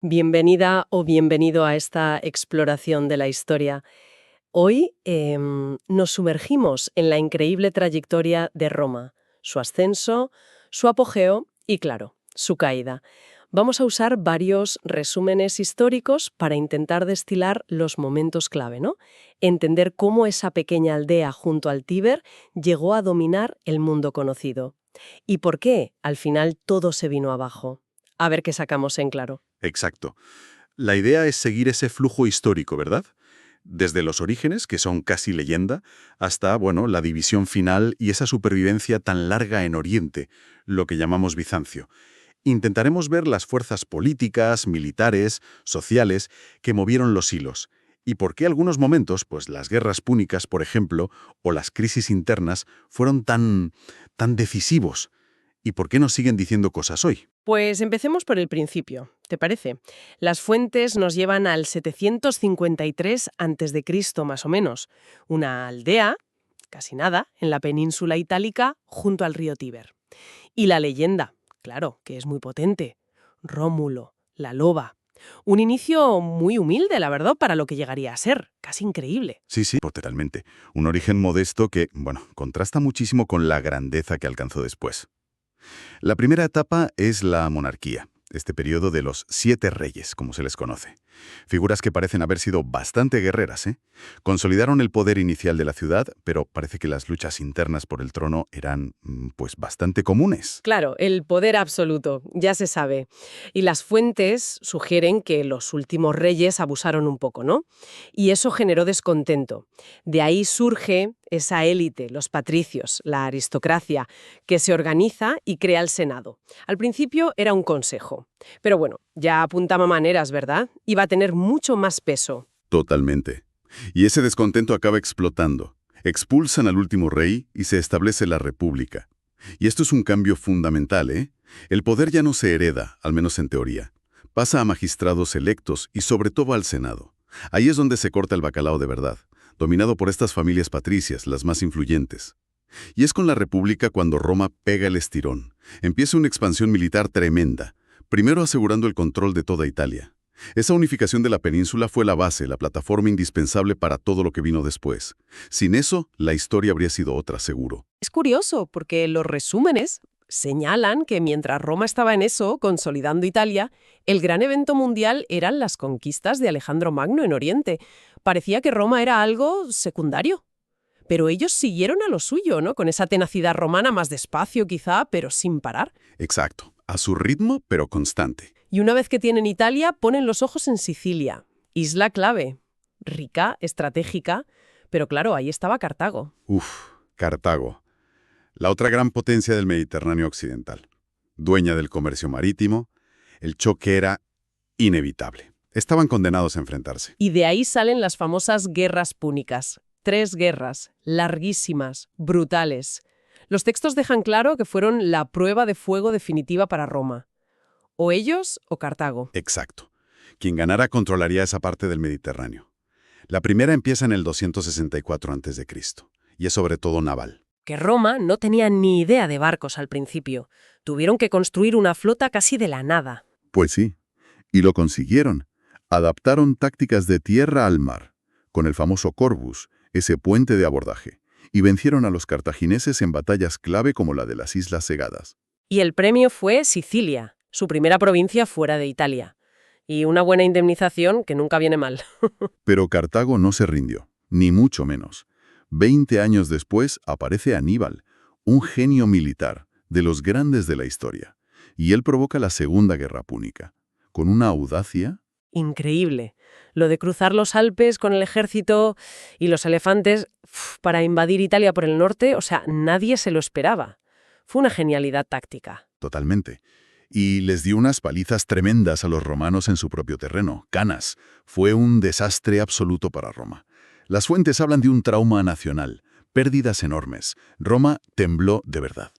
Bienvenida o bienvenido a esta exploración de la historia. Hoy nos sumergimos en la increíble trayectoria de Roma, su ascenso, su apogeo y, claro, su caída. Vamos a usar varios resúmenes históricos para intentar destilar los momentos clave, ¿no? Entender cómo esa pequeña aldea junto al Tíber llegó a dominar el mundo conocido. Y por qué, al final, todo se vino abajo. A ver qué sacamos en claro. Exacto. La idea es seguir ese flujo histórico, ¿verdad? Desde los orígenes, que son casi leyenda, hasta, bueno, la división final y esa supervivencia tan larga en Oriente, lo que llamamos Bizancio. Intentaremos ver las fuerzas políticas, militares, sociales, que movieron los hilos. Y por qué algunos momentos, pues las guerras púnicas, por ejemplo, o las crisis internas, fueron tan decisivos. ¿Y por qué nos siguen diciendo cosas hoy? Pues empecemos por el principio, ¿te parece? Las fuentes nos llevan al 753 a.C., más o menos, una aldea, casi nada, en la península itálica junto al río Tíber. Y la leyenda, claro, que es muy potente, Rómulo, la loba. Un inicio muy humilde, la verdad, para lo que llegaría a ser, casi increíble. Sí, totalmente. Un origen modesto que, bueno, contrasta muchísimo con la grandeza que alcanzó después. La primera etapa es la monarquía, este periodo de los 7 reyes, como se les conoce. Figuras que parecen haber sido bastante guerreras, ¿eh? Consolidaron el poder inicial de la ciudad, pero parece que las luchas internas por el trono eran, pues, bastante comunes. Claro, el poder absoluto, ya se sabe. Y las fuentes sugieren que los últimos reyes abusaron un poco, ¿no? Y eso generó descontento. De ahí surge esa élite, los patricios, la aristocracia, que se organiza y crea el Senado. Al principio era un consejo. Pero bueno, ya apuntaba maneras, ¿verdad? Iba a tener mucho más peso. Totalmente. Y ese descontento acaba explotando. Expulsan al último rey y se establece la república. Y esto es un cambio fundamental, ¿eh? El poder ya no se hereda, al menos en teoría. Pasa a magistrados electos y sobre todo al Senado. Ahí es donde se corta el bacalao de verdad, dominado por estas familias patricias, las más influyentes. Y es con la república cuando Roma pega el estirón. Empieza una expansión militar tremenda, primero asegurando el control de toda Italia. Esa unificación de la península fue la base, la plataforma indispensable para todo lo que vino después. Sin eso, la historia habría sido otra, seguro. Es curioso, porque los resúmenes señalan que mientras Roma estaba en eso, consolidando Italia, el gran evento mundial eran las conquistas de Alejandro Magno en Oriente. Parecía que Roma era algo secundario. Pero ellos siguieron a lo suyo, ¿no? Con esa tenacidad romana, más despacio quizá, pero sin parar. Exacto. A su ritmo, pero constante. Y una vez que tienen Italia, ponen los ojos en Sicilia. Isla clave, rica, estratégica, pero claro, ahí estaba Cartago. Cartago. La otra gran potencia del Mediterráneo occidental. Dueña del comercio marítimo, el choque era inevitable. Estaban condenados a enfrentarse. Y de ahí salen las famosas guerras púnicas. 3 guerras, larguísimas, brutales. Los textos dejan claro que fueron la prueba de fuego definitiva para Roma. O ellos o Cartago. Exacto. Quien ganara controlaría esa parte del Mediterráneo. La primera empieza en el 264 a.C. y es sobre todo naval. Que Roma no tenía ni idea de barcos al principio. Tuvieron que construir una flota casi de la nada. Pues sí, y lo consiguieron. Adaptaron tácticas de tierra al mar, con el famoso Corvus, ese puente de abordaje, y vencieron a los cartagineses en batallas clave como la de las Islas Cegadas. Y el premio fue Sicilia, su primera provincia fuera de Italia. Y una buena indemnización que nunca viene mal. Pero Cartago no se rindió, ni mucho menos. 20 años después aparece Aníbal, un genio militar, de los grandes de la historia, y él provoca la Segunda Guerra Púnica, con una audacia. Increíble. Lo de cruzar los Alpes con el ejército y los elefantes para invadir Italia por el norte, o sea, nadie se lo esperaba. Fue una genialidad táctica. Totalmente. Y les dio unas palizas tremendas a los romanos en su propio terreno, Canas. Fue un desastre absoluto para Roma. Las fuentes hablan de un trauma nacional, pérdidas enormes. Roma tembló de verdad.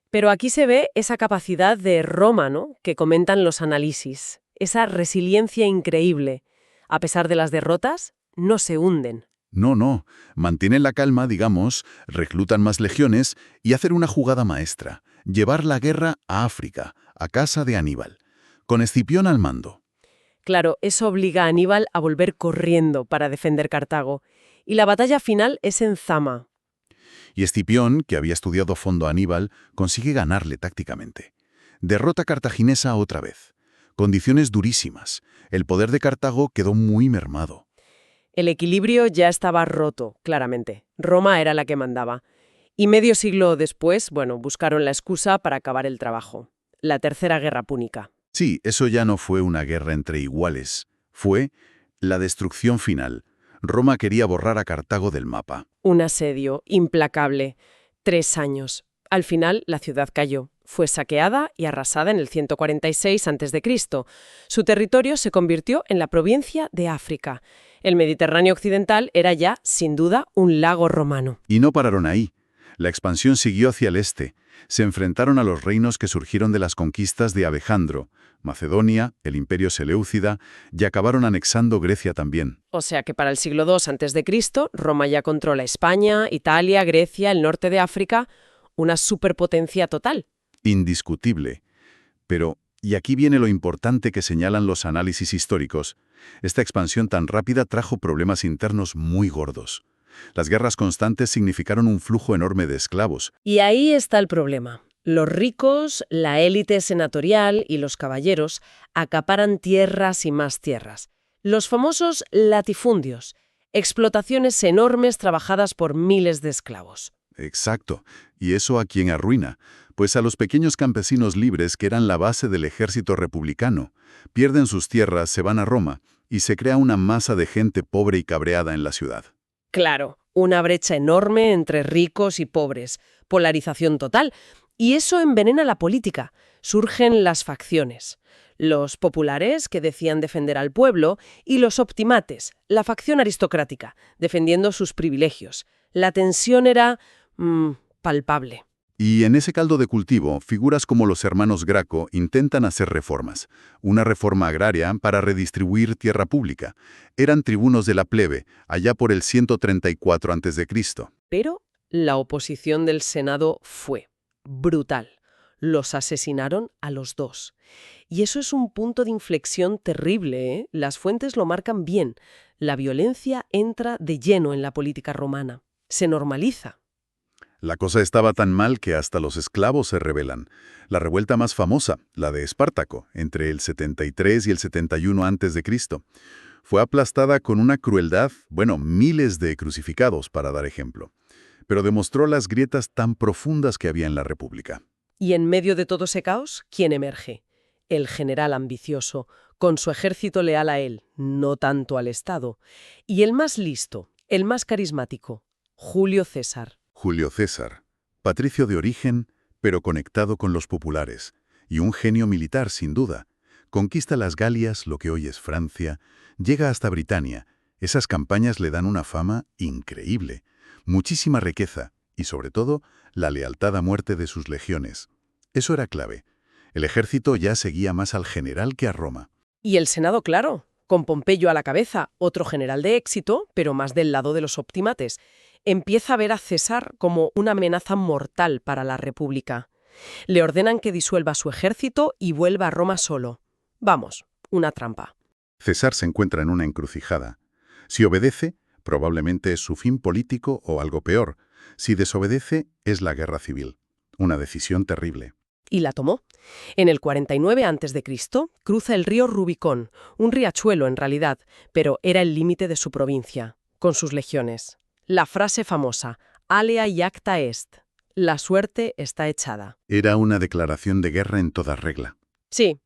Pero aquí se ve esa capacidad de Roma, ¿no?, que comentan los análisis. Esa resiliencia increíble. A pesar de las derrotas, no se hunden. No, mantienen la calma, digamos, reclutan más legiones y hacen una jugada maestra, llevar la guerra a África, a casa de Aníbal, con Escipión al mando. Claro, eso obliga a Aníbal a volver corriendo para defender Cartago. Y la batalla final es en Zama. Y Escipión, que había estudiado a fondo a Aníbal, consigue ganarle tácticamente. Derrota cartaginesa otra vez. Condiciones durísimas. El poder de Cartago quedó muy mermado. El equilibrio ya estaba roto, claramente. Roma era la que mandaba. Y medio siglo después, buscaron la excusa para acabar el trabajo. La Tercera Guerra Púnica. Sí, eso ya no fue una guerra entre iguales. Fue la destrucción final. Roma quería borrar a Cartago del mapa. Un asedio implacable. 3 años. Al final, la ciudad cayó. Fue saqueada y arrasada en el 146 a.C. Su territorio se convirtió en la provincia de África. El Mediterráneo occidental era ya, sin duda, un lago romano. Y no pararon ahí. La expansión siguió hacia el este. Se enfrentaron a los reinos que surgieron de las conquistas de Alejandro, Macedonia, el Imperio Seleucida, y acabaron anexando Grecia también. O sea que para el siglo II a.C., Roma ya controla España, Italia, Grecia, el norte de África, una superpotencia total. Indiscutible. Pero, y aquí viene lo importante que señalan los análisis históricos, esta expansión tan rápida trajo problemas internos muy gordos. Las guerras constantes significaron un flujo enorme de esclavos. Y ahí está el problema. Los ricos, la élite senatorial y los caballeros acaparan tierras y más tierras. Los famosos latifundios, explotaciones enormes trabajadas por miles de esclavos. Exacto. ¿Y eso a quién arruina? Pues a los pequeños campesinos libres que eran la base del ejército republicano. Pierden sus tierras, se van a Roma, y se crea una masa de gente pobre y cabreada en la ciudad. Claro, una brecha enorme entre ricos y pobres, polarización total. Y eso envenena la política. Surgen las facciones. Los populares, que decían defender al pueblo, y los optimates, la facción aristocrática, defendiendo sus privilegios. La tensión era palpable. Y en ese caldo de cultivo, figuras como los hermanos Graco intentan hacer reformas. Una reforma agraria para redistribuir tierra pública. Eran tribunos de la plebe, allá por el 134 a.C. Pero la oposición del Senado fue brutal. Los asesinaron a los dos. Y eso es un punto de inflexión terrible, ¿eh? Las fuentes lo marcan bien. La violencia entra de lleno en la política romana. Se normaliza. La cosa estaba tan mal que hasta los esclavos se rebelan. La revuelta más famosa, la de Espartaco, entre el 73 y el 71 a.C., fue aplastada con una crueldad, miles de crucificados, para dar ejemplo. Pero demostró las grietas tan profundas que había en la República. Y en medio de todo ese caos, ¿quién emerge? El general ambicioso, con su ejército leal a él, no tanto al Estado. Y el más listo, el más carismático, Julio César. Julio César, patricio de origen, pero conectado con los populares, y un genio militar sin duda. Conquista las Galias, lo que hoy es Francia, llega hasta Britania. Esas campañas le dan una fama increíble, muchísima riqueza y, sobre todo, la lealtad a muerte de sus legiones. Eso era clave. El ejército ya seguía más al general que a Roma. Y el Senado, claro, con Pompeyo a la cabeza, otro general de éxito, pero más del lado de los optimates. Empieza a ver a César como una amenaza mortal para la República. Le ordenan que disuelva su ejército y vuelva a Roma solo. Vamos, una trampa. César se encuentra en una encrucijada. Si obedece, probablemente es su fin político o algo peor. Si desobedece, es la guerra civil. Una decisión terrible. Y la tomó. En el 49 a.C. cruza el río Rubicón, un riachuelo en realidad, pero era el límite de su provincia, con sus legiones. La frase famosa, alea iacta est, la suerte está echada. Era una declaración de guerra en toda regla. Sí,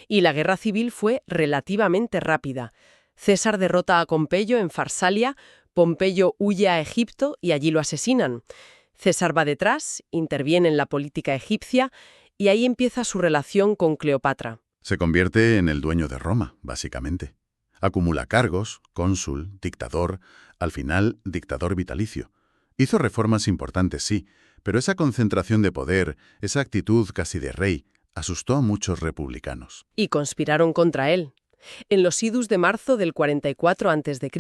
y la guerra civil fue relativamente rápida. César derrota a Pompeyo en Farsalia, Pompeyo huye a Egipto y allí lo asesinan. César va detrás, interviene en la política egipcia y ahí empieza su relación con Cleopatra. Se convierte en el dueño de Roma, básicamente. Acumula cargos, cónsul, dictador, al final dictador vitalicio. Hizo reformas importantes, sí, pero esa concentración de poder, esa actitud casi de rey, asustó a muchos republicanos. Y conspiraron contra él. En los idus de marzo del 44 a.C.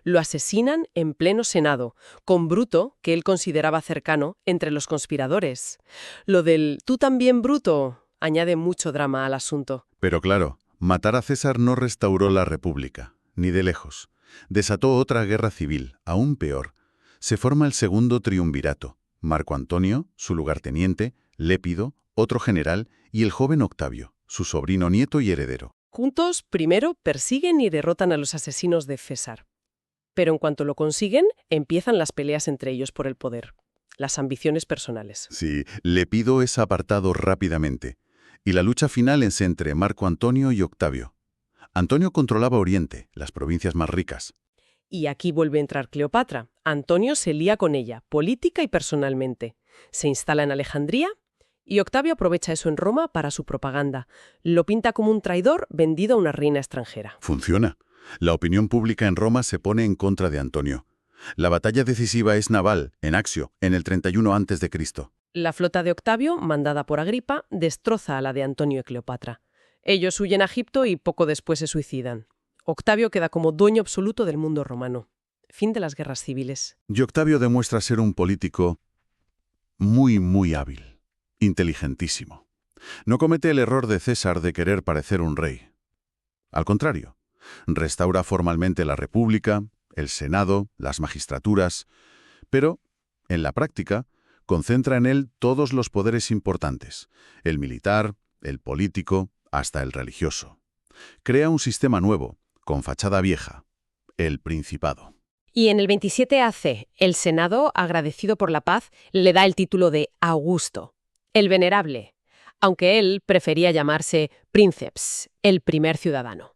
lo asesinan en pleno Senado, con Bruto, que él consideraba cercano, entre los conspiradores. Lo del «tú también, Bruto» añade mucho drama al asunto. Pero claro, Matar a César no restauró la República, ni de lejos. Desató otra guerra civil, aún peor. Se forma el segundo triunvirato. Marco Antonio, su lugarteniente, Lépido, otro general, y el joven Octavio, su sobrino nieto y heredero. Juntos, primero, persiguen y derrotan a los asesinos de César. Pero en cuanto lo consiguen, empiezan las peleas entre ellos por el poder, las ambiciones personales. Sí, Lépido es apartado rápidamente, y la lucha final es entre Marco Antonio y Octavio. Antonio controlaba Oriente, las provincias más ricas. Y aquí vuelve a entrar Cleopatra. Antonio se lía con ella, política y personalmente. Se instala en Alejandría y Octavio aprovecha eso en Roma para su propaganda. Lo pinta como un traidor vendido a una reina extranjera. Funciona. La opinión pública en Roma se pone en contra de Antonio. La batalla decisiva es naval, en Axio, en el 31 a.C. La flota de Octavio, mandada por Agripa, destroza a la de Antonio y Cleopatra. Ellos huyen a Egipto y poco después se suicidan. Octavio queda como dueño absoluto del mundo romano. Fin de las guerras civiles. Y Octavio demuestra ser un político muy hábil, inteligentísimo. No comete el error de César de querer parecer un rey. Al contrario, restaura formalmente la República, el Senado, las magistraturas, pero, en la práctica, concentra en él todos los poderes importantes, el militar, el político, hasta el religioso. Crea un sistema nuevo, con fachada vieja, el Principado. Y en el 27 AC, el Senado, agradecido por la paz, le da el título de Augusto, el Venerable, aunque él prefería llamarse Princeps, el primer ciudadano.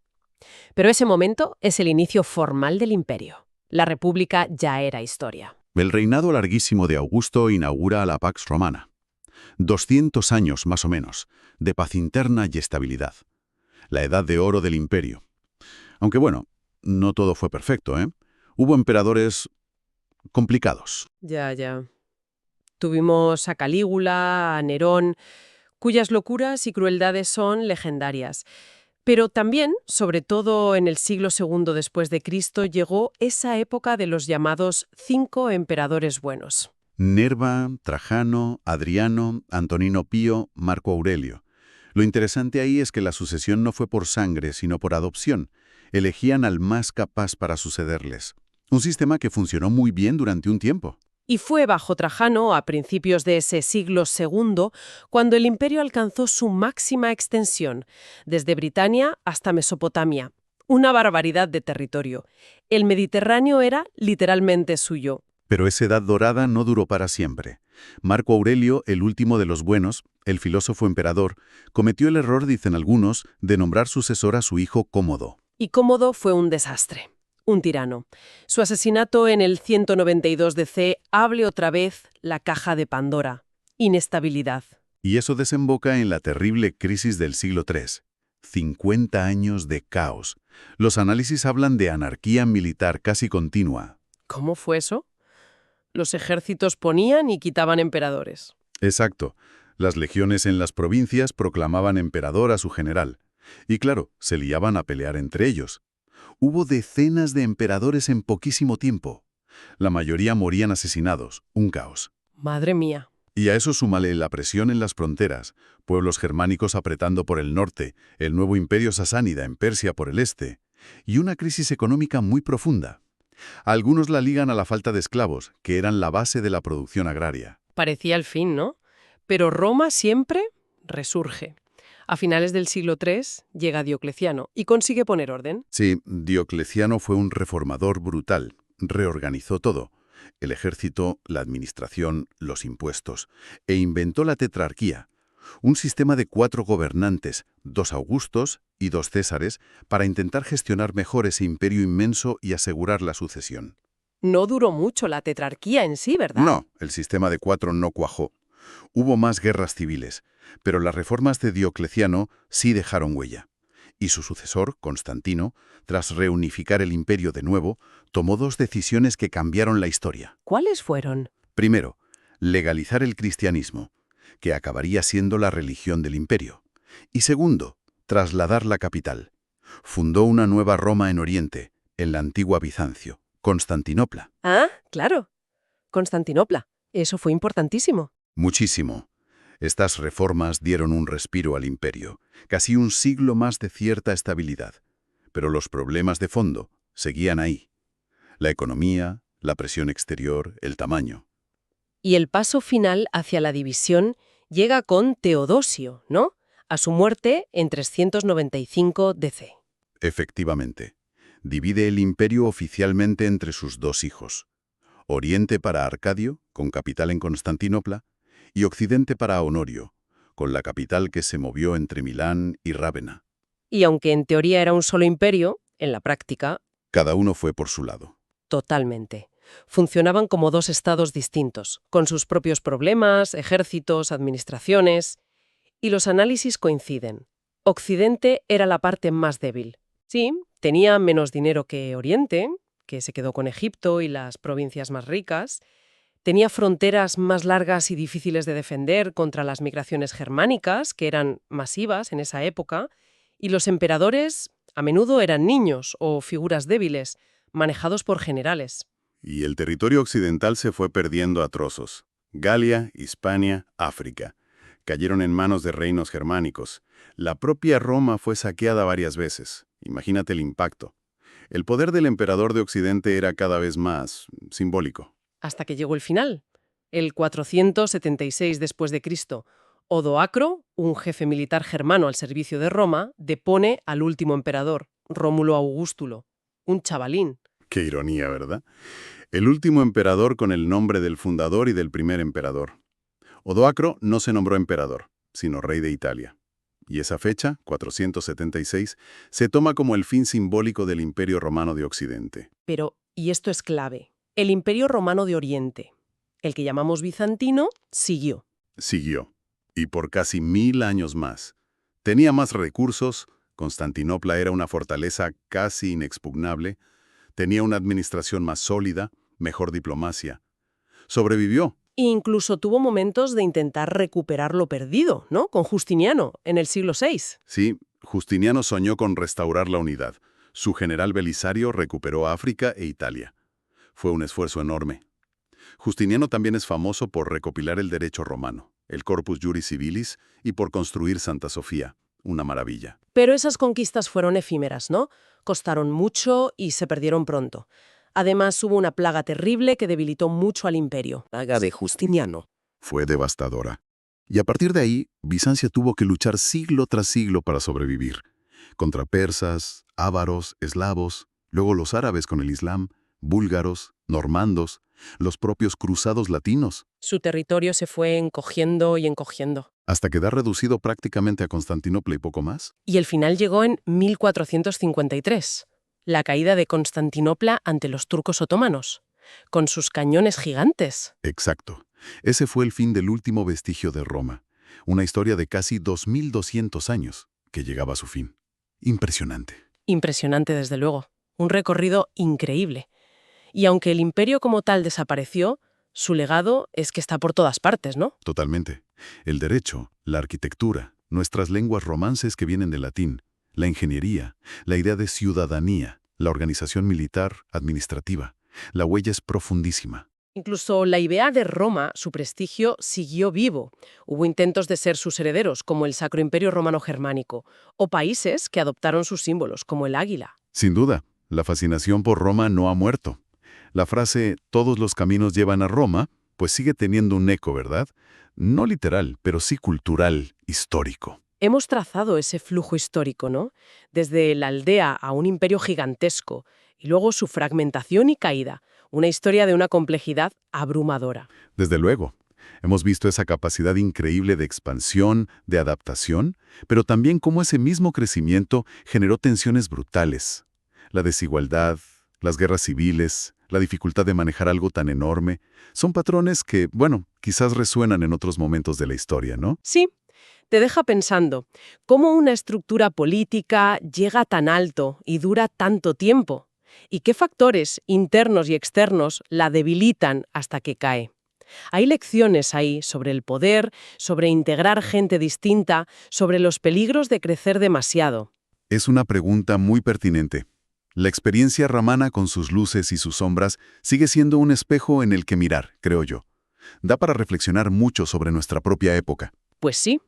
Pero ese momento es el inicio formal del imperio. La República ya era historia. El reinado larguísimo de Augusto inaugura la Pax Romana. 200 años, más o menos, de paz interna y estabilidad. La edad de oro del imperio. Aunque bueno, no todo fue perfecto, ¿eh? Hubo emperadores complicados. Ya. Tuvimos a Calígula, a Nerón, cuyas locuras y crueldades son legendarias. Pero también, sobre todo en el siglo II después de Cristo, llegó esa época de los llamados 5 emperadores buenos. Nerva, Trajano, Adriano, Antonino Pío, Marco Aurelio. Lo interesante ahí es que la sucesión no fue por sangre, sino por adopción. Elegían al más capaz para sucederles. Un sistema que funcionó muy bien durante un tiempo. Y fue bajo Trajano, a principios de ese siglo II, cuando el imperio alcanzó su máxima extensión, desde Britania hasta Mesopotamia. Una barbaridad de territorio. El Mediterráneo era literalmente suyo. Pero esa edad dorada no duró para siempre. Marco Aurelio, el último de los buenos, el filósofo emperador, cometió el error, dicen algunos, de nombrar sucesor a su hijo Cómodo. Y Cómodo fue un desastre. Un tirano. Su asesinato en el 192 DC abre otra vez la caja de Pandora. Inestabilidad. Y eso desemboca en la terrible crisis del siglo III. 50 años de caos. Los análisis hablan de anarquía militar casi continua. ¿Cómo fue eso? Los ejércitos ponían y quitaban emperadores. Exacto. Las legiones en las provincias proclamaban emperador a su general. Y claro, se liaban a pelear entre ellos. Hubo decenas de emperadores en poquísimo tiempo. La mayoría morían asesinados, un caos. Madre mía. Y a eso súmale la presión en las fronteras, pueblos germánicos apretando por el norte, el nuevo imperio sasánida en Persia por el este, y una crisis económica muy profunda. Algunos la ligan a la falta de esclavos, que eran la base de la producción agraria. Parecía el fin, ¿no? Pero Roma siempre resurge. A finales del siglo III llega Diocleciano y consigue poner orden. Sí, Diocleciano fue un reformador brutal. Reorganizó todo. El ejército, la administración, los impuestos. E inventó la tetrarquía. Un sistema de 4 gobernantes, 2 Augustos y 2 Césares, para intentar gestionar mejor ese imperio inmenso y asegurar la sucesión. No duró mucho la tetrarquía en sí, ¿verdad? No, el sistema de 4 no cuajó. Hubo más guerras civiles, pero las reformas de Diocleciano sí dejaron huella. Y su sucesor, Constantino, tras reunificar el imperio de nuevo, tomó 2 decisiones que cambiaron la historia. ¿Cuáles fueron? Primero, legalizar el cristianismo, que acabaría siendo la religión del imperio. Y segundo, trasladar la capital. Fundó una nueva Roma en Oriente, en la antigua Bizancio, Constantinopla. Ah, claro. Constantinopla. Eso fue importantísimo. Muchísimo. Estas reformas dieron un respiro al imperio, casi un siglo más de cierta estabilidad. Pero los problemas de fondo seguían ahí. La economía, la presión exterior, el tamaño. Y el paso final hacia la división llega con Teodosio, ¿no? A su muerte en 395 DC. Efectivamente, divide el imperio oficialmente entre sus dos hijos. Oriente para Arcadio, con capital en Constantinopla, y Occidente para Honorio, con la capital que se movió entre Milán y Rávena. Y aunque en teoría era un solo imperio, en la práctica, Cada uno fue por su lado. totalmente. Funcionaban como dos estados distintos, con sus propios problemas, ejércitos, administraciones. Y los análisis coinciden. Occidente era la parte más débil. Sí, tenía menos dinero que Oriente, que se quedó con Egipto y las provincias más ricas. Tenía fronteras más largas y difíciles de defender contra las migraciones germánicas, que eran masivas en esa época. Y los emperadores a menudo eran niños o figuras débiles, manejados por generales. Y el territorio occidental se fue perdiendo a trozos. Galia, Hispania, África. Cayeron en manos de reinos germánicos. La propia Roma fue saqueada varias veces. Imagínate el impacto. El poder del emperador de Occidente era cada vez más simbólico. Hasta que llegó el final, el 476 después de Cristo. Odoacro, un jefe militar germano al servicio de Roma, depone al último emperador, Rómulo Augustulo, un chavalín. Qué ironía, ¿verdad? El último emperador con el nombre del fundador y del primer emperador. Odoacro no se nombró emperador, sino rey de Italia. Y esa fecha, 476, se toma como el fin simbólico del Imperio Romano de Occidente. Pero, y esto es clave, el Imperio Romano de Oriente, el que llamamos bizantino, siguió. Siguió. Y por casi 1000 años más. Tenía más recursos, Constantinopla era una fortaleza casi inexpugnable, tenía una administración más sólida, mejor diplomacia. Sobrevivió. E incluso tuvo momentos de intentar recuperar lo perdido, ¿no? Con Justiniano, en el siglo VI. Sí, Justiniano soñó con restaurar la unidad. Su general Belisario recuperó África e Italia. Fue un esfuerzo enorme. Justiniano también es famoso por recopilar el derecho romano, el Corpus Juris Civilis, y por construir Santa Sofía, una maravilla. Pero esas conquistas fueron efímeras, ¿no? Costaron mucho y se perdieron pronto. Además, hubo una plaga terrible que debilitó mucho al imperio. Plaga de Justiniano. Fue devastadora. Y a partir de ahí, Bizancio tuvo que luchar siglo tras siglo para sobrevivir. Contra persas, ávaros, eslavos, luego los árabes con el Islam, búlgaros, normandos, los propios cruzados latinos, Su territorio se fue encogiendo y encogiendo. hasta quedar reducido prácticamente a Constantinopla y poco más. Y el final llegó en 1453, la caída de Constantinopla ante los turcos otomanos, con sus cañones gigantes. Exacto. Ese fue el fin del último vestigio de Roma. Una historia de casi 2200 años que llegaba a su fin. Impresionante. Impresionante, desde luego. Un recorrido increíble. Y aunque el imperio como tal desapareció, su legado es que está por todas partes, ¿no? Totalmente. El derecho, la arquitectura, nuestras lenguas romances que vienen del latín, la ingeniería, la idea de ciudadanía, la organización militar, administrativa. La huella es profundísima. Incluso la idea de Roma, su prestigio, siguió vivo. Hubo intentos de ser sus herederos, como el Sacro Imperio Romano Germánico, o países que adoptaron sus símbolos, como el águila. Sin duda, la fascinación por Roma no ha muerto. La frase «todos los caminos llevan a Roma» pues sigue teniendo un eco, ¿verdad? No literal, pero sí cultural, histórico. Hemos trazado ese flujo histórico, ¿no? Desde la aldea a un imperio gigantesco, y luego su fragmentación y caída, una historia de una complejidad abrumadora. Desde luego, hemos visto esa capacidad increíble de expansión, de adaptación, pero también cómo ese mismo crecimiento generó tensiones brutales. La desigualdad, las guerras civiles, la dificultad de manejar algo tan enorme, son patrones que, bueno, quizás resuenan en otros momentos de la historia, ¿no? Sí, te deja pensando, ¿cómo una estructura política llega tan alto y dura tanto tiempo? ¿Y qué factores internos y externos la debilitan hasta que cae? Hay lecciones ahí sobre el poder, sobre integrar gente distinta, sobre los peligros de crecer demasiado. Es una pregunta muy pertinente. La experiencia romana con sus luces y sus sombras sigue siendo un espejo en el que mirar, creo yo. Da para reflexionar mucho sobre nuestra propia época. Pues sí,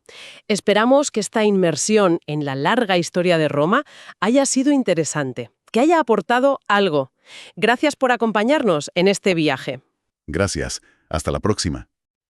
esperamos que esta inmersión en la larga historia de Roma haya sido interesante, que haya aportado algo. Gracias por acompañarnos en este viaje. Gracias. Hasta la próxima.